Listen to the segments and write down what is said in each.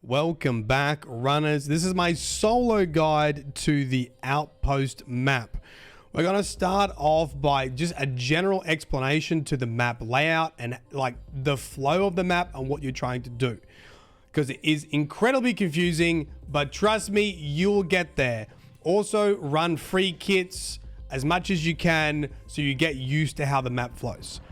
Welcome back, runners. This is my solo guide to the Outpost map. We're going to start off by just a general explanation to the map layout and like the flow of the map and what you're trying to do, because it is incredibly confusing, but trust me, you'll get there. Also, run free kits as much as you can so you get used to how the map flows.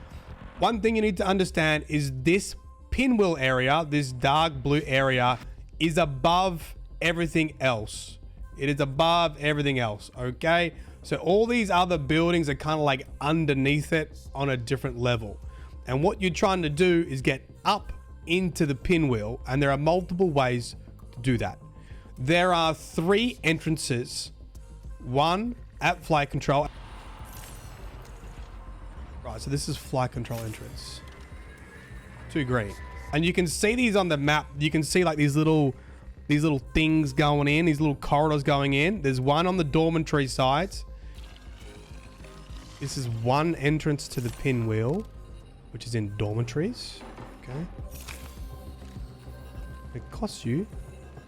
One thing you need to understand is this Pinwheel area, this dark blue area, is above everything else. It is above everything else, okay? So all these other buildings are kind of like underneath it on a different level. And what you're trying to do is get up into the Pinwheel, and there are multiple ways to do that. There are 3 entrances, one at flight control. Right, so this is flight control entrance. 2 green. And you can see these on the map. You can see like these little things going in, these little corridors going in. There's one on the dormitory sides. This is one entrance to the Pinwheel, which is in dormitories. Okay. It costs you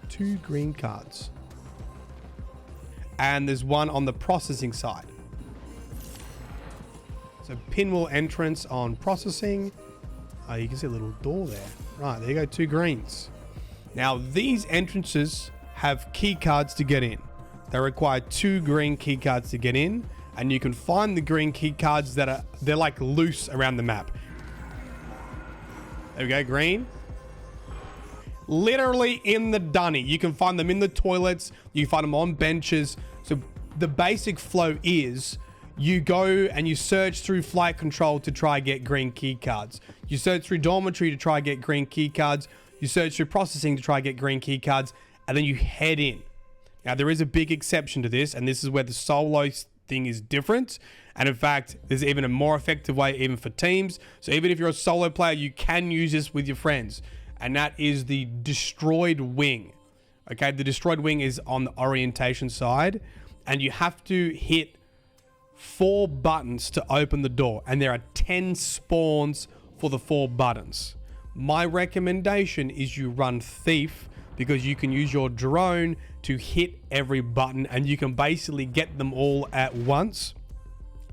2 green cards. And there's one on the processing side. So Pinwheel entrance on processing. You can see a little door there. Right, there you go, 2 greens. Now, these entrances have key cards to get in. They require 2 green key cards to get in, and you can find the green key cards they're like loose around the map. There we go, green. Literally in the dunny. You can find them in the toilets. You find them on benches. So the basic flow is you go and you search through flight control to try and get green key cards. You search through dormitory to try and get green key cards. You search through processing to try and get green key cards, and then you head in. Now, there is a big exception to this, and this is where the solo thing is different. And in fact, there's even a more effective way even for teams. So even if you're a solo player, you can use this with your friends. And that is the destroyed wing. Okay, the destroyed wing is on the orientation side, and you have to hit 4 buttons to open the door, and there are 10 spawns for the 4 buttons. My recommendation is you run Thief, because you can use your drone to hit every button, and you can basically get them all at once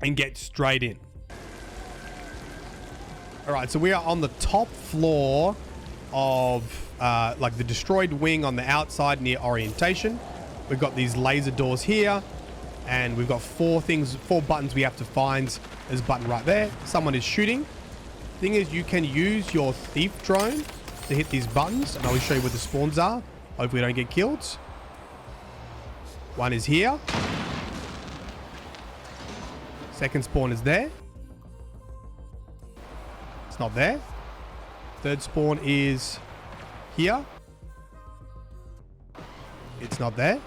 and get straight in. All right, so we are on the top floor of like the destroyed wing on the outside near orientation. We've got these laser doors here, and we've got 4 buttons we have to find. There's a button right there. Someone is shooting. Thing is, you can use your thief drone to hit these buttons, and I'll show you where the spawns are. Hopefully we don't get killed. One is here. Second spawn is there. It's not there. Third spawn is here. It's not there.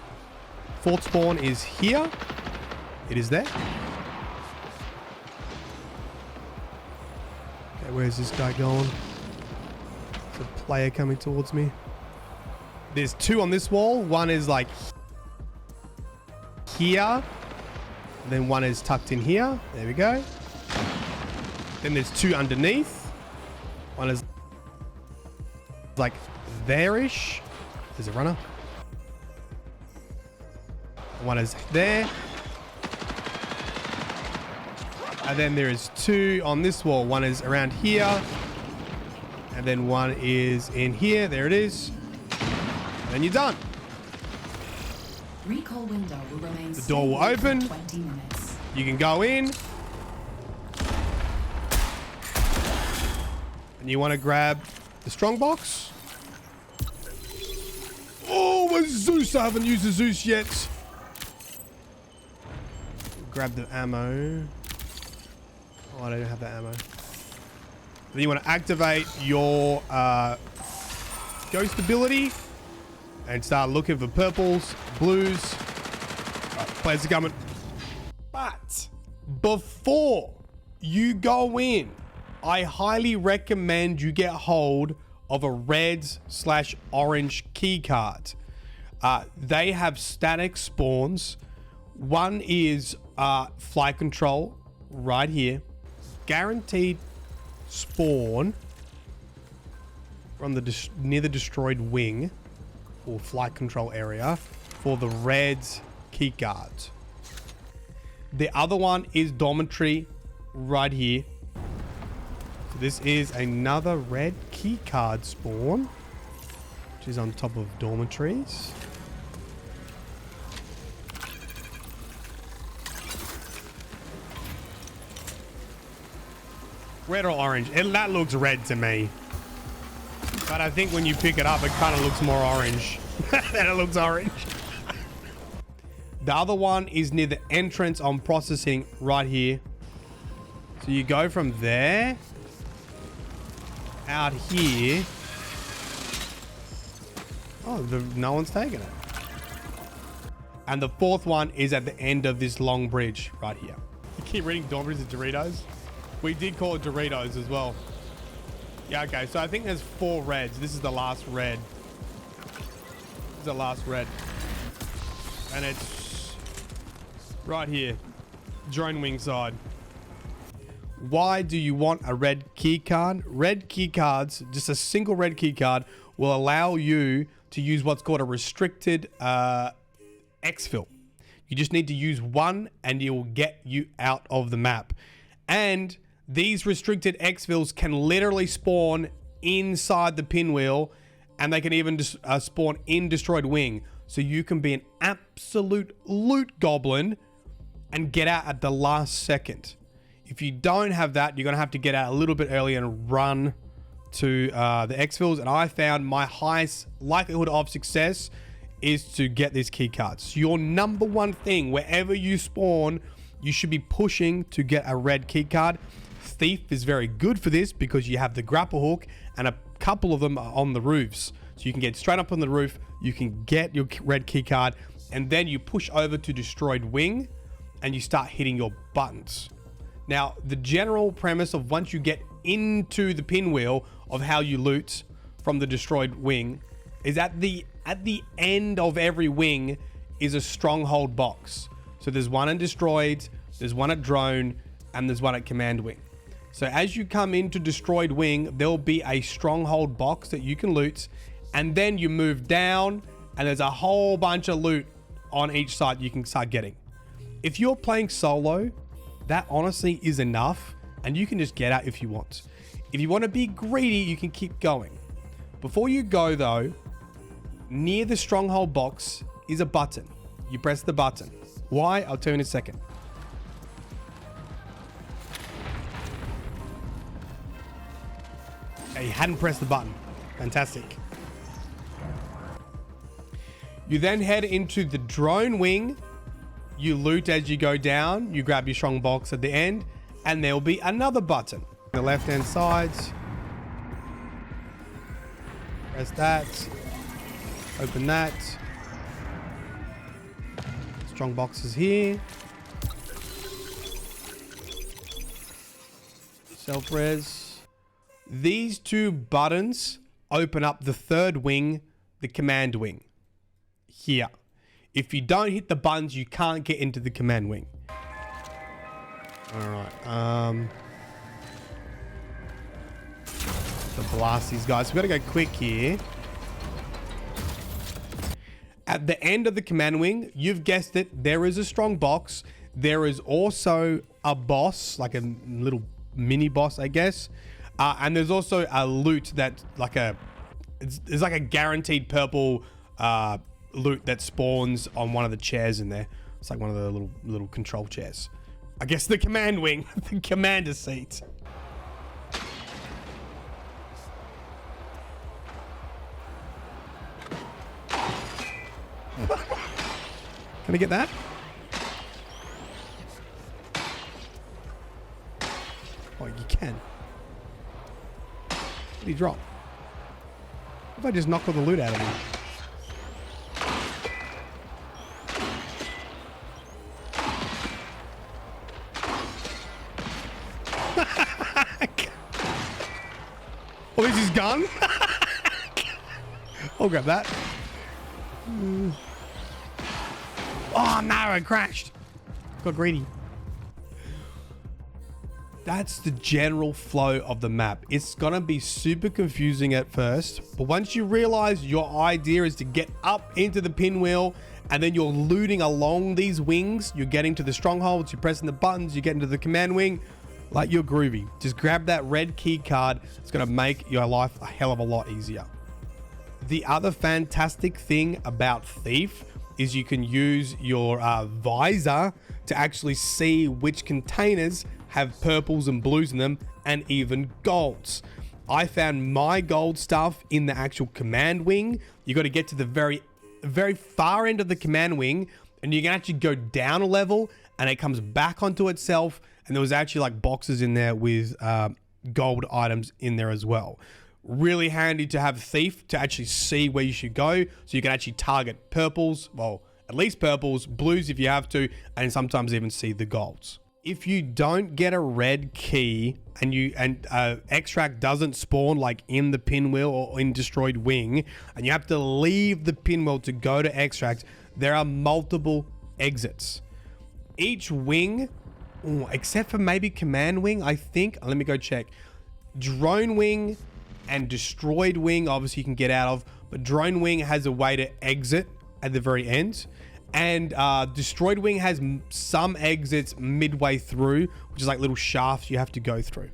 Fourth spawn is here. It is there. Okay, where's this guy going? There's a player coming towards me. There's 2 on this wall. One is like here. And then one is tucked in here. There we go. Then there's 2 underneath. One is like there-ish. There's a runner. One is there. And then there is 2 on this wall. One is around here. And then one is in here. There it is. And then you're done. Recall window will remain the door will open. 20 minutes. You can go in. And you want to grab the strong box. Oh, my Zeus. I haven't used the Zeus yet. Grab the ammo. Oh, I don't have that ammo. Then you want to activate your ghost ability and start looking for purples, blues. Right, players are coming. But before you go in, I highly recommend you get hold of a red/orange key card. They have static spawns. One is flight control right here. Guaranteed spawn from the near the destroyed wing. or flight control area for the red key cards. The other one is dormitory right here. So this is another red key card spawn, which is on top of dormitories. Red or orange? That looks red to me. But I think when you pick it up, it kind of looks more orange. Then it looks orange. The other one is near the entrance on processing right here. So you go from there out here. Oh, no one's taking it. And the fourth one is at the end of this long bridge right here. You keep reading dormitories and Doritos? We did call it Doritos as well. Yeah, okay. So I think there's 4 reds. This is the last red. This is the last red. And it's right here. Drone wing side. Why do you want a red key card? Red key cards, just a single red key card, will allow you to use what's called a restricted exfil. You just need to use one and it will get you out of the map. And these restricted exfils can literally spawn inside the pinwheel, and they can even spawn in destroyed wing. So you can be an absolute loot goblin and get out at the last second. If you don't have that, you're going to have to get out a little bit early and run to the exfils. And I found my highest likelihood of success is to get these key cards. So your number one thing, wherever you spawn, you should be pushing to get a red key card. Thief is very good for this because you have the grapple hook and a couple of them are on the roofs. So you can get straight up on the roof, you can get your red key card, and then you push over to destroyed wing and you start hitting your buttons. Now, the general premise of once you get into the pinwheel of how you loot from the destroyed wing is at the end of every wing is a stronghold box. So there's one at destroyed, there's one at drone, and there's one at command wing. So as you come into destroyed wing, there'll be a stronghold box that you can loot, and then you move down and there's a whole bunch of loot on each side you can start getting. If you're playing solo, that honestly is enough and you can just get out if you want. If you want to be greedy, you can keep going. Before you go though, near the stronghold box is a button. You press the button. Why? I'll tell you in a second. You hadn't pressed the button. Fantastic. You then head into the drone wing. You loot as you go down. You grab your strong box at the end, and there'll be another button. The left-hand side. Press that. Open that. Strong boxes here. Self-res. These 2 buttons open up the third wing, the command wing. Here. If you don't hit the buttons, you can't get into the command wing. Alright. To blast these guys. We've got to go quick here. At the end of the command wing, you've guessed it, there is a strong box. There is also a boss, like a little mini boss, I guess. And there's also a loot that it's like a guaranteed purple loot that spawns on one of the chairs in there. It's like one of the little control chairs. I guess the command wing, the commander seat. Can I get that? Oh, you can. What did he drop? What if I just knock all the loot out of him? Oh, this is gun? I'll grab that. Oh no, I crashed. Got greedy. That's the general flow of the map. It's gonna be super confusing at first, but once you realize your idea is to get up into the pinwheel and then you're looting along these wings, you're getting to the strongholds, you're pressing the buttons, you get into the command wing, like you're groovy. Just grab that red key card. It's gonna make your life a hell of a lot easier. The other fantastic thing about Thief is you can use your visor to actually see which containers have purples and blues in them, and even golds. I found my gold stuff in the actual command wing. You got to get to the very far end of the command wing, and you can actually go down a level and it comes back onto itself. And there was actually like boxes in there with gold items in there as well. Really handy to have Thief to actually see where you should go, so you can actually target purples, well, at least purples, blues if you have to, and sometimes even see the golds. If you don't get a red key and extract doesn't spawn like in the pinwheel or in destroyed wing, and you have to leave the pinwheel to go to extract, there are multiple exits. Each wing, except for maybe command wing, I think, let me go check. Drone wing and destroyed wing, obviously you can get out of, but drone wing has a way to exit at the very end. And destroyed wing has some exits midway through, which is like little shafts you have to go through.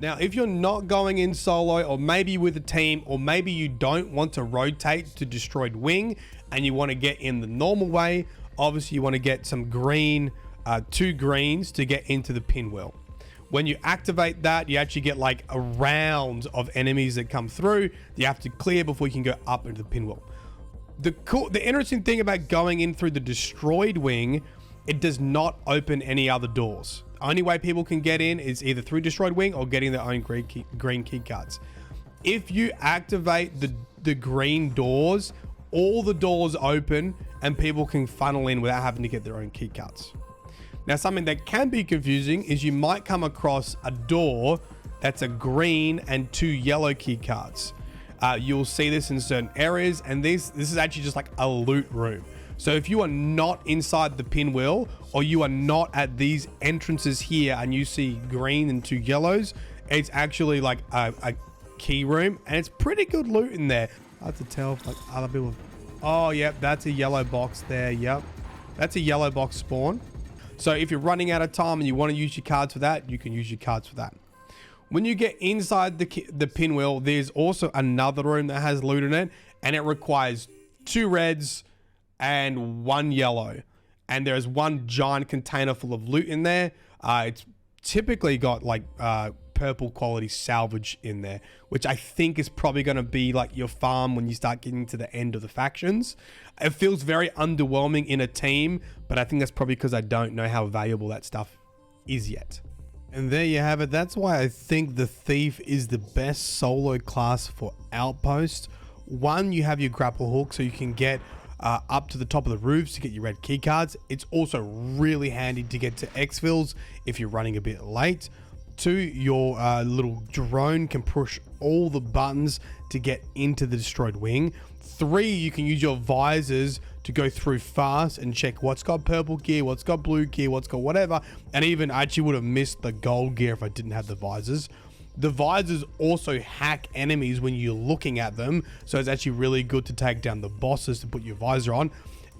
Now, if you're not going in solo, or maybe with a team, or maybe you don't want to rotate to destroyed wing and you want to get in the normal way, obviously you want to get some green, 2 greens to get into the pinwheel. When you activate that, you actually get like a round of enemies that come through. You have to clear before you can go up into the pinwheel. The interesting thing about going in through the destroyed wing, it does not open any other doors. Only way people can get in is either through destroyed wing or getting their own green key cards. If you activate the green doors, all the doors open and people can funnel in without having to get their own key cards. Now, something that can be confusing is you might come across a door that's a green and 2 yellow key cards. You'll see this in certain areas, and this is actually just like a loot room. So if you are not inside the pinwheel, or you are not at these entrances here and you see green and 2 yellows, it's actually like a key room, and it's pretty good loot in there. I have to tell if like other people. Oh, yep, that's a yellow box there. Yep, that's a yellow box spawn. So if you're running out of time and you want to use your cards for that, you can use your cards for that. When you get inside the pinwheel, there's also another room that has loot in it, and it requires 2 reds and 1 yellow. And there's 1 giant container full of loot in there. It's typically got like purple quality salvage in there, which I think is probably going to be like your farm when you start getting to the end of the factions. It feels very underwhelming in a team, but I think that's probably because I don't know how valuable that stuff is yet. And there you have it. That's why I think the Thief is the best solo class for Outpost. One, you have your grapple hook, so you can get up to the top of the roofs to get your red key cards. It's also really handy to get to exfils if you're running a bit late. 2, your little drone can push all the buttons to get into the destroyed wing. 3, you can use your visors to go through fast and check what's got purple gear, what's got blue gear, what's got whatever. And even I actually would have missed the gold gear if I didn't have the visors. The visors also hack enemies when you're looking at them, so it's actually really good to take down the bosses to put your visor on.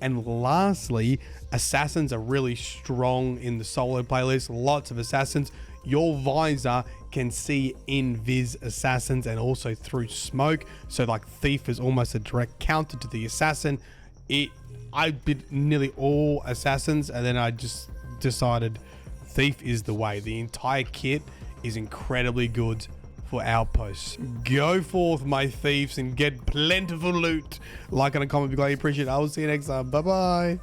And lastly, assassins are really strong in the solo playlist. Lots of assassins. Your visor can see invis assassins and also through smoke. So like Thief is almost a direct counter to the assassin. I did nearly all assassins, and then I just decided Thief is the way. The entire kit is incredibly good for Outposts. Go forth, my thieves, and get plentiful loot. Like and a comment, be glad you appreciate it. I will see you next time. Bye bye.